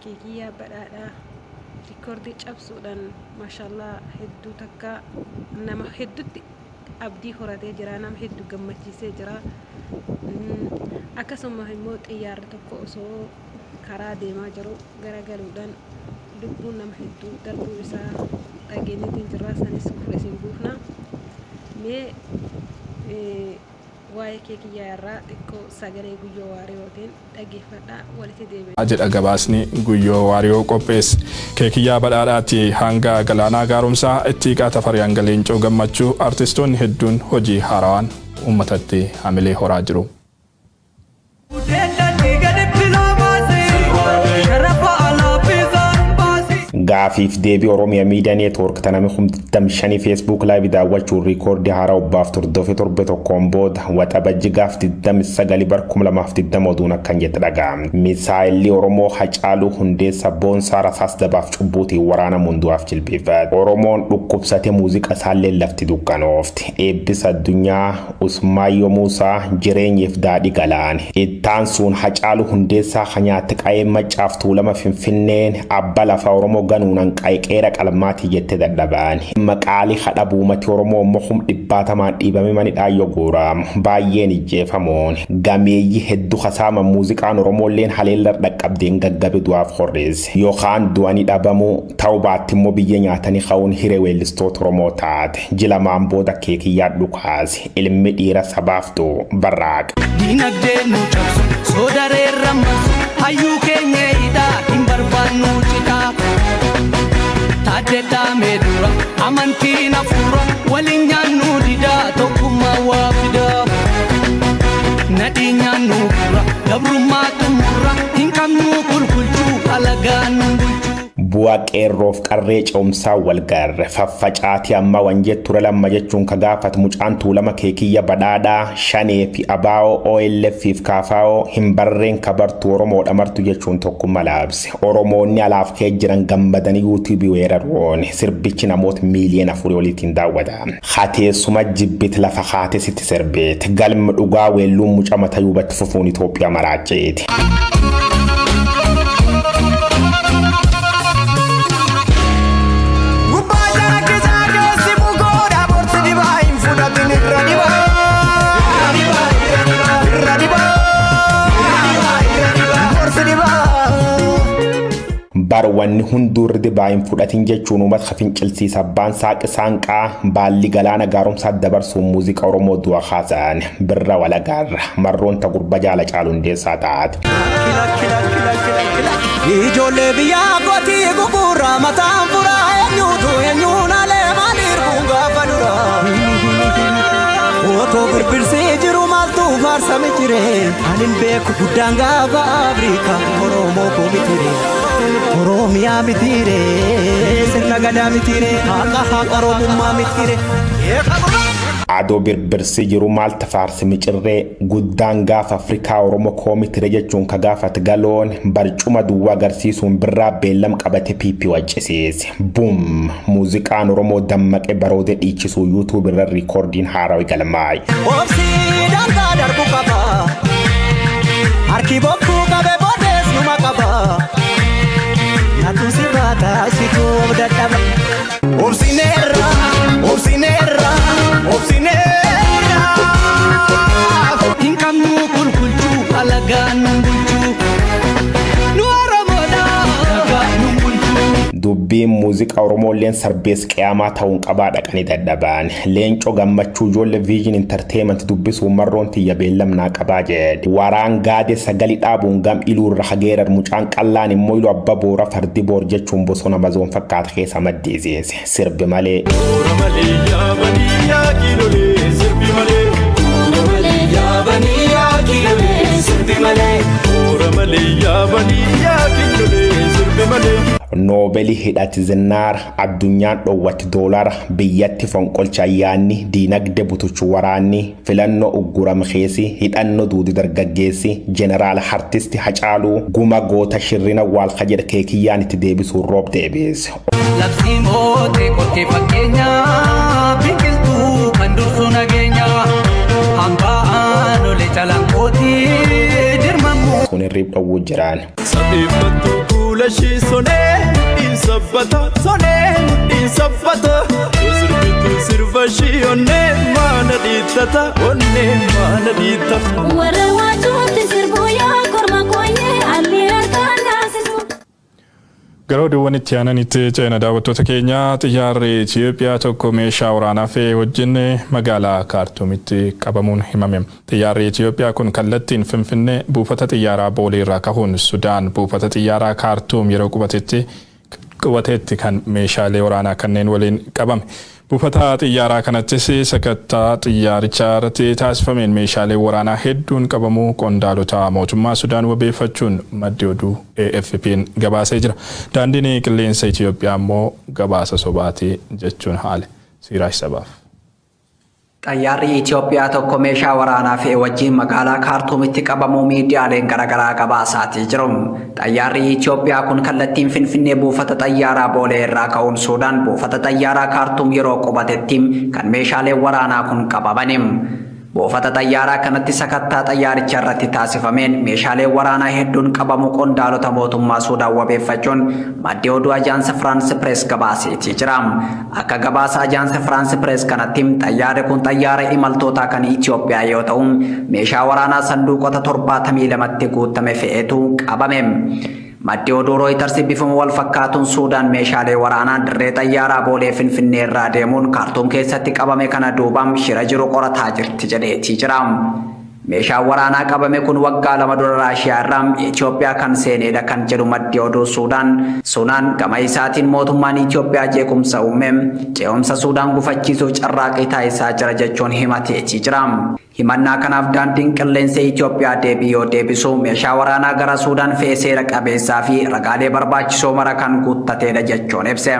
keekiyyaa badhaadhaa rikoordii cabsuudhaan maashaallah hedduu takka nama hedduutti abdii horatee jira, nama hedduu gammachiisee jira. Akkasuma immoo xiyyaarri tokko osoo karaa deemaa jiru garagaluudhaan lubbuun nama hedduu darbuu isaa dhageenyetiin jirra. Sanis fuula isin buufna. Waa'ee keekiyyaa irraa xiqqoo sagalee guyyoo waariyootiin dhaggeeffadhaa walitti deebi'e. Jedha gabaasni guyyoo waariyoo qopheesse. Keekiyyaa badhaadhaatti hanga Galaanaa Gaaromsaa itti Tafarii hanga Leencoo Gammachuu artistoonni hedduun hojii haarawaan uummatatti hamilee horaa jiru. Gaafiif deebii Oromiyaa Miidiyaa Neetwoork tanami humtamshanii Facebook Live daawwachuun riikoordii haaraa obbaaf turdoofi torbe tokkoon booda waxabajji gaaf 29 bar 2020 oduun akkan jette dhaga'amne. Misaayilli Oromoo Hacaaluu Hundeessaa Boonsaa Rasaas dabaaf cubbuutiin waraana mundu'aaf jilbeeffate. Oromoon dhukkubsate muuziqaa isaallee lafti dukkanoofte. Eebbisa addunyaa Usmaayyoo Muusaa jireenyeef daadhii galaane. Ittaan sun Hacaaluu Hundeessaa kanyaatti qa'ee maccaaf tuulama Finfinneen abba lafa Oromoo ganuunan qayqeera qalmaati jette dadhabaan maqaalii hadha buumati Oromoo mokum dhibbatamaan dhiibame manidhaa yoo guuramu baay'een ijjeefamoon gameeyyi hedduu kasaama muuziqaan Oromoolleen haleellar dhaqqabdeen gaggabe du'aaf horreesse yookaan du'anii dhabamuu ta'uu baatti immoo biyya nyaatanii ka'uun hiree weellistoota Oromoo taate jilamaan booda keekiyyaa dhukaase ilmi dhiira sabaaftuu barraaqa. Dinagdee nu cabsu soodareerra masu hayyuu keenya hidhaa hin barbaannu citaa. Taaddeedhaa meedura amantiin hafuura waliin nyaannu didaa tokkummaa waa fidaa. Nadhii nyaannu gura gabrummaa xumura hin qabnu qulqulchuu alagaan nu bulchuu. Bu'aa qeerroof qarree coomsaa walgarre faffacaatii amma wanjee ture lamma jechuun ka gaafatu mucaan tuulama keekiyya badhaadhaa shanee fi abaa'oo OLF fi kaafaa'oo hin barreen kabartuu Oromoodha martu jechuun tokkummaa laabse. Oromoonni alaaf kee jiran gammadanii yuutuubii weeraruun sirbichi namoota miiliyoona 4 oliitiin daawwata. Hateessuma jibbit lafa haatesitti sirbeet galma dhugaa weelluun mucaa mataa yuubatti fufuun Itoophiyaa maraacheeti. Barwanni hunduurri dibaayin fudhatiin jechuun uummata fincilsiisa abbaan saaqi saanqaa baalli Galaana Gaaromsaa dabarsuun muuziqaa Oromoo du'a haasa'an birra walagaarra marroon ta gurba jaala Hacaaluu Hundeessaa taate. Ijoollee biyyaa gootii gugurraa mataan furaa eenyuun alee maaliir gaafa duraa. Otoo birbirsee jiru maaltu faarsame jireen anin beeku guddaan gaafa Afrikaa Oromoo koomitire. Oromiyaa mitire sirna gadaa mitire haqa Oromummaa mitire. Adoo birbirsi jiru maal tafaarsi micirree guddaan gaafa Afrikaa Oromoo koomitire jechuun ka gaafat galoon barcuma duwwaa agarsiisuun birraa beellam qabate piipii waccisiise. Bum muuziqaan Oromoo dammaqee baroode dhiichisuu yuutuub irra riikoordiin haarawii galmaa'e. Obsii dangaa darbu qaba harki bokkuu qabe boodees numa qaba. Natu sirata situ dadaba. Obsineera, obsineera, obsineera. Inkamnu kulkulchu alagaan bulchu. Nu Oromoodha alagaan bulchu. Dubbiin muuziqaa Oromoolleen sarbees qiyaamaa ta'uun qabaa dhaqanii dadhabaan. Leencoo Gammachuu ijoollee Vision Entertainment dubbisuu marroon tiyya beellamnaa qabaa jedhe. Waraan gaade sagali dhaabuun gam iluurra hageerar mucaan qallaan immoo ilu abba boora fardi boor jechuun bosona bazoon fakkaata keessa maddeeseese. Sirbi malee. Noobelii hidhati zinnaar addunyaan dhoowwatti doolara biyyatti fonqolcha ayyaanni diinagde butuchu waraanni filannoo ugguram keesi hidhannoo duudi dargaggeessi jeneraal artisti Hacaaluu guma goota shirrina waal kajedha keekiyyaan itti deebisuun roob deebiise. Labsiin mootii qottee fakkeenyaa biqiltuu kan dursu nageenyaa hambaan olee calanqootii dirmamu. Kun hirriib dhowwuu jiraan. fuulashi sonee mudhiin sabbata sonee mudhiin sabbata sirbitu sirbashi onnee maana dhiittata onnee maana dhiittata warra waajuutti sirbuu yaa korma kooyyee alli harkaan naasisu. Gara oduuwwanitti aananitti ceena daawwattoota keenya xiyyaarri Itoophiyaa tokko meeshaa waraanaa fe'ee wajjin magaalaa Kaartuumitti qabamuun himame. Xiyyaarri Itoophiyaa kun kallattiin Finfinnee buufata xiyyaaraa Boolee irraa kahuun Sudaan buufata xiyyaaraa Kaartuum yeroo qubateetti kan meeshaalee waraanaa kanneen waliin qabame. Buufata xiyyaaraa kanattis sakattaa xiyyaarichaa irratti taasifameen meeshaalee waraanaa hedduun qabamuu qondaalota mootummaa Sudaan wabeeffachuun maddi oduu AFP'n gabaasee jira. Daandiin qilleensa Itoophiyaa immoo gabaasa sobaatii jechuun haale. Siiraash Sabaaf. Xayyaarri Itoophiyaa tokko meeshaa waraanaa fe'ee wajjin magaalaa Kaartuumitti qabamuu miidiyaaleen garaagaraa gabaasaatii jiru. Xayyaarri Itoophiyaa kun kallattiin Finfinnee buufata xayyaaraa Boolee irraa ka'uun Suudaan buufata xayyaaraa Kaartuum yeroo qubatetti kan meeshaaleen waraanaa kun qabaman. Buufata xayyaaraa kanatti sakattaa xayyaaricha irratti taasifameen meeshaaleen waraanaa hedduun qabamuu qondaalota mootummaa Suudaan wabeeffachuun maddi oduu Ajaansi Firaansi Pirees gabaaseetii jira. Akka gabaasa Ajaansi Firaansi Pirees kanatti xayyaarri kun xayyaara imaltootaa kan Itoophiyaa yoo ta'u meeshaa waraanaa sanduuqota 72tti guutame fe'eetu qabame. Maddi oduu Reuters bifuma wal fakkaatuun Suudaan meeshaalee waraanaa dirree xayyaaraa Boolee Finfinnee irraa deemuun Kaartuum keessatti qabame kana duubaan shira jiru qorataa jirti jedheetii jira. Meeshaan waraanaa qabame kun waggaa 2 dura Raashiyaa irraa Itoophiyaa kan seenedha kan jedhu maddi oduu Suudaan. Sunaan gama isaatiin mootummaan Itoophiyaa jeequmsa uume ce'umsa Suudaan gufachiisuuf carraaqii taasisaa jira jechuun himateetii jira. Himannaa kanaaf daandiin qilleensa Itoophiyaa deebisu meeshaa waraanaa gara Suudaan fe'ee seera qabeessaa fi ragaalee barbaachisoo mara kan guuttatedha jechuun ibse.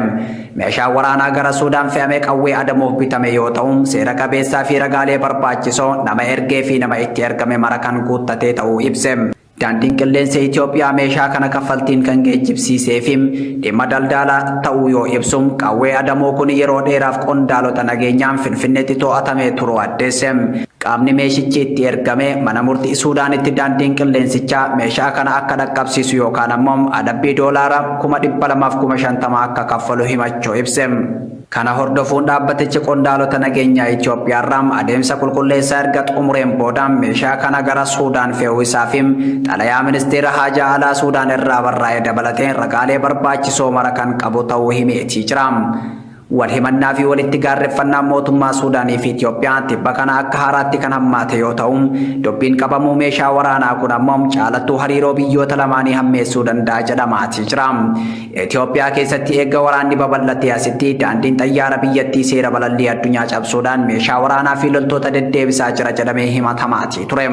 Meeshaan waraanaa gara Suudaan fe'amee qawwee adamuuf bitame yoo ta'u seera qabeessaa fi ragaalee barbaachisoo nama ergee fi nama itti ergame mara kan guuttatee ta'uu ibse. Daandiin qilleensa Itoophiyaa meeshaa kana kaffaltiin kan geejjibsiisee fi dhimma daldalaa ta'uu yoo ibsu qawwee adamoo kun yeroo dheeraaf qondaalota nageenyaan Finfinneetti to'atamee turuu addeesse. Qaamni meeshichi itti ergame mana murtii Suudaanitti daandiin qilleensichaa meeshaa kana akka dhaqqabsiisu yookaan ammoo adabbii doolaara 250,050 akka kaffalu himachuu ibse. Kana hordofuun dhaabbatichi qondaalota nageenyaa Itoophiyaa irraa adeemsa qulqulleessaa erga xumureen booda meeshaa kana gara Suudaan fe'uu isaa fi xalayaa ministeera haajaa alaa Suudaan irraa barraa'ee dabalatee ragaalee barbaachisoo mara kan qabu ta'uu himeetii jira. Wal himannaa fi walitti gaarreeffannaa mootummaa Suudaanii fi Itoophiyaa tibba kana akka haaraatti kan hammaate yoo ta'u dubbiin qabamuu meeshaa waraanaa kun ammoo caalattuu hariiroo biyyoota lamaanii hammeessuu danda'a jedhamaatii jira. Itoophiyaa keessatti eegga waraanni babal'atee asitti daandiin xayyaara biyyattii seera balallii addunyaa cabsuudhaan meeshaa waraanaa fi loltoota deddeebisaa jira jedhamee himatamaatii ture.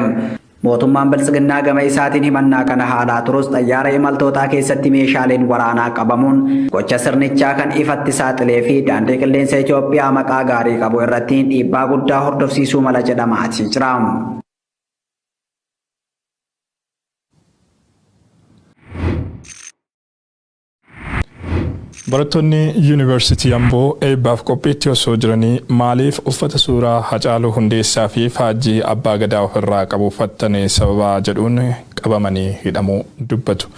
Mootummaan Bilisiginnaa gama isaatiin himannaa kana haalaa turus xayyaara imaltootaa keessatti meeshaaleen waraanaa qabamuun gocha sirnichaa kan ifatti saaxilee fi daandii qilleensa Itoophiyaa maqaa gaarii qabu irratti dhiibbaa guddaa hordofsiisuu mala jedhamaatii jira. Barattoonni Yuunivarsiitii Amboo eebbaaf qophiitti osoo jiranii maaliif uffata suuraa Hacaaluu Hundeessaa fi faajjii Abbaa Gadaa ofirraa qabu uffatanii sababa jedhuun qabamanii hidhamuu dubbatu.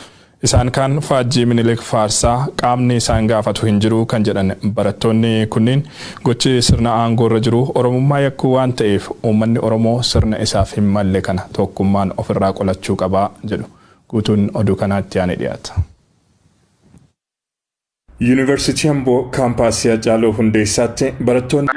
Isaan kaan faajjii Minilik Faarsaa qaamni isaan gaafatu hin jiru kan jedhan barattoonni kunniin gochi sirna aangoo irra jiru Oromummaa yakkuu waan ta'eef uummanni Oromoo sirna isaaf hin malle kana tokkummaan ofirraa qolachuu qabaa jedhu. Guutuun oduu kanaatti yaane dhiyaata. Yuunivarsiitii Amboo kaampaasii Hacaaluu Hundeessaatti barattoonni